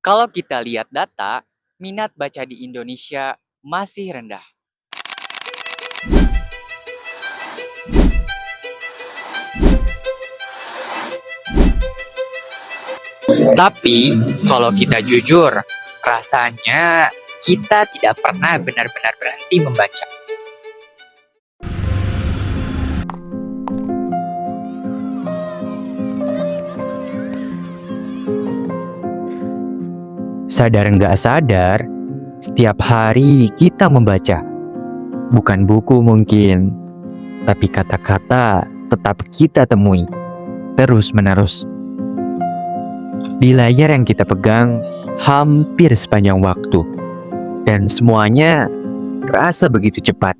Kalau kita lihat data, minat baca di Indonesia masih rendah. Tapi, kalau kita jujur, rasanya kita tidak pernah benar-benar berhenti membaca. Sadar nggak sadar, setiap hari kita membaca. Bukan buku mungkin, tapi kata-kata tetap kita temui, terus-menerus. Di layar yang kita pegang hampir sepanjang waktu. Dan semuanya terasa begitu cepat.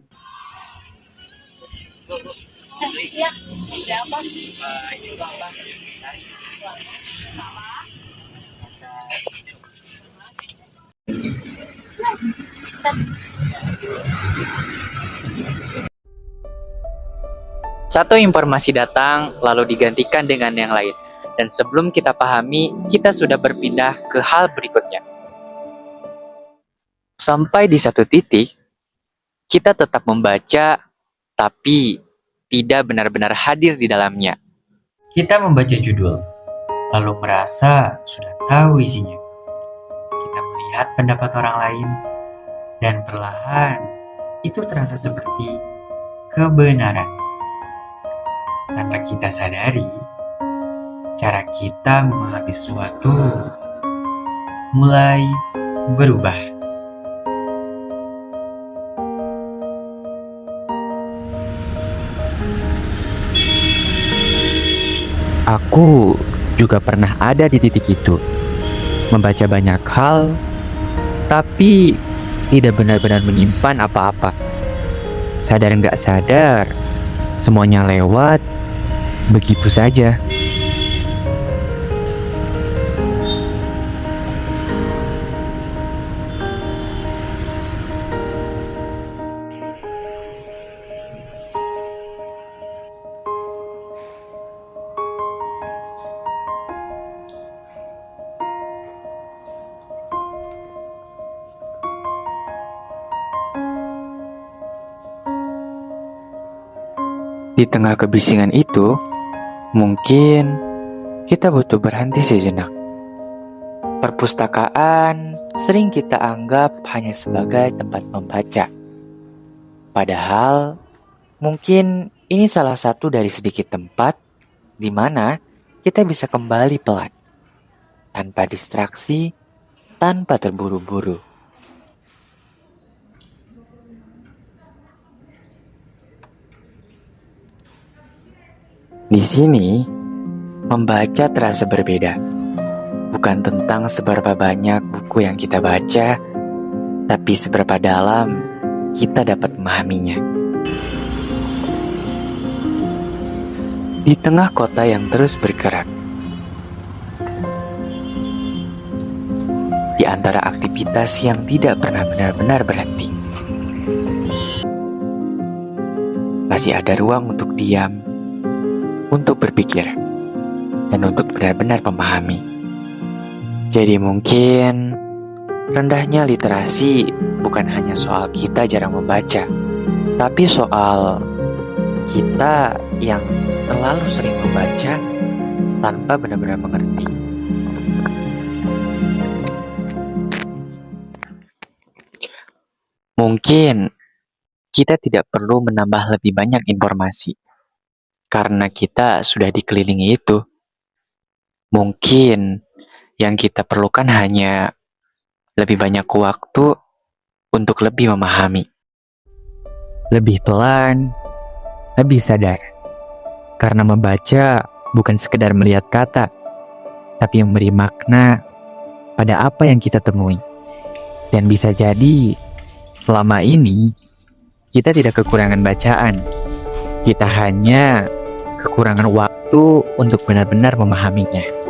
Satu informasi datang, lalu digantikan dengan yang lain. Dan sebelum kita pahami, kita sudah berpindah ke hal berikutnya. Sampai di satu titik, kita tetap membaca, tapi tidak benar-benar hadir di dalamnya. Kita membaca judul, lalu merasa sudah tahu isinya. Kita melihat pendapat orang lain, dan perlahan itu terasa seperti kebenaran. Tanpa kita sadari, cara kita memahami sesuatu mulai berubah. Aku juga pernah ada di titik itu. Membaca banyak hal, tapi tidak benar-benar menyimpan apa-apa. Sadar nggak sadar, semuanya lewat begitu saja. Di tengah kebisingan itu, mungkin kita butuh berhenti sejenak. Perpustakaan sering kita anggap hanya sebagai tempat membaca. Padahal, mungkin ini salah satu dari sedikit tempat di mana kita bisa kembali pelan, tanpa distraksi, tanpa terburu-buru. Di sini, membaca terasa berbeda. Bukan tentang seberapa banyak buku yang kita baca, tapi seberapa dalam kita dapat memahaminya. Di tengah kota yang terus bergerak, di antara aktivitas yang tidak pernah benar-benar berhenti, masih ada ruang untuk diam, untuk berpikir, dan untuk benar-benar memahami. Jadi mungkin rendahnya literasi bukan hanya soal kita jarang membaca, tapi soal kita yang terlalu sering membaca tanpa benar-benar mengerti. Mungkin kita tidak perlu menambah lebih banyak informasi, karena kita sudah dikelilingi itu. Mungkin yang kita perlukan hanya lebih banyak waktu untuk lebih memahami. Lebih pelan, lebih sadar. Karena membaca bukan sekedar melihat kata, tapi memberi makna pada apa yang kita temui. Dan bisa jadi, selama ini, kita tidak kekurangan bacaan. Kita hanya kekurangan waktu untuk benar-benar memahaminya.